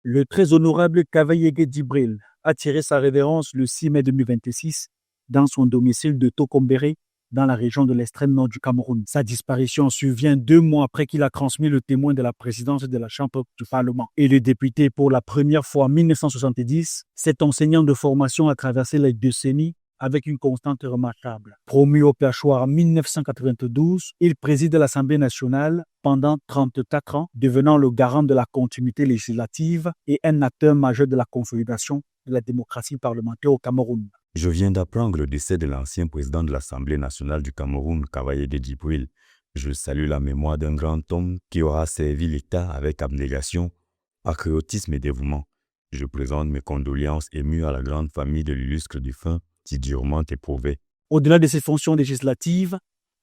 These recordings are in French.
Le très honorable Kavaïégué Djibril a tiré sa révérence le 6 mai 2026 dans son domicile de Tokombéré, dans la région de l'extrême nord du Cameroun. Sa disparition survient 2 mois après qu'il a transmis le témoin de la présidence de la Chambre du Parlement. Et le député pour la première fois en 1970, cet enseignant de formation a traversé les décennies avec une constante remarquable. Promu au perchoir en 1992, il préside l'Assemblée nationale pendant 34 ans, devenant le garant de la continuité législative et un acteur majeur de la consolidation de la démocratie parlementaire au Cameroun. Je viens d'apprendre le décès de l'ancien président de l'Assemblée nationale du Cameroun, Kavaïégué Djibril. Je salue la mémoire d'un grand homme qui aura servi l'État avec abnégation, patriotisme et dévouement. Je présente mes condoléances émues à la grande famille de l'illustre défunt, si durement éprouvé. Au-delà de ses fonctions législatives,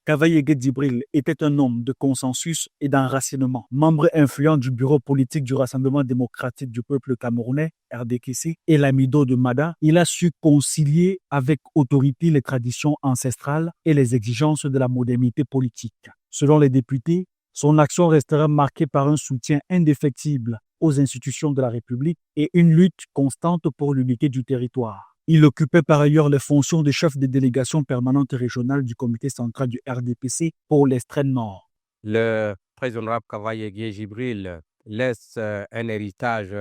Kavaïégué Djibril était un homme de consensus et d'enracinement. Membre influent du bureau politique du Rassemblement démocratique du peuple camerounais, RDPC, et l'Amido de Mada, il a su concilier avec autorité les traditions ancestrales et les exigences de la modernité politique. Selon les députés, son action restera marquée par un soutien indéfectible aux institutions de la République et une lutte constante pour l'unité du territoire. Il occupait par ailleurs les fonctions de chef de délégation permanente régionale du comité central du RDPC pour l'extrême nord. Le très honorable Kavaïégué Djibril laisse un héritage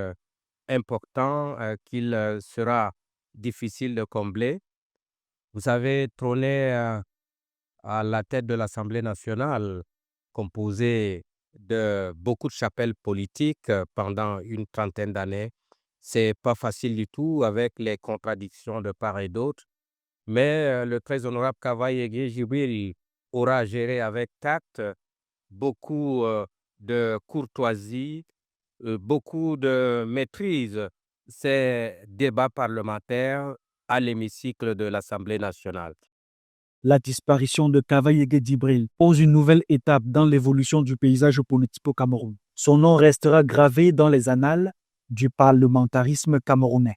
important qu'il sera difficile de combler. Vous avez trôné à la tête de l'Assemblée nationale, composée de beaucoup de chapelles politiques pendant une trentaine d'années. C'est pas facile du tout avec les contradictions de part et d'autre, mais le très honorable Kavaïégué Djibril aura géré avec tact, beaucoup de courtoisie, beaucoup de maîtrise ces débats parlementaires à l'hémicycle de l'Assemblée nationale. La disparition de Kavaïégué Djibril pose une nouvelle étape dans l'évolution du paysage politique au Cameroun. Son nom restera gravé dans les annales du parlementarisme camerounais.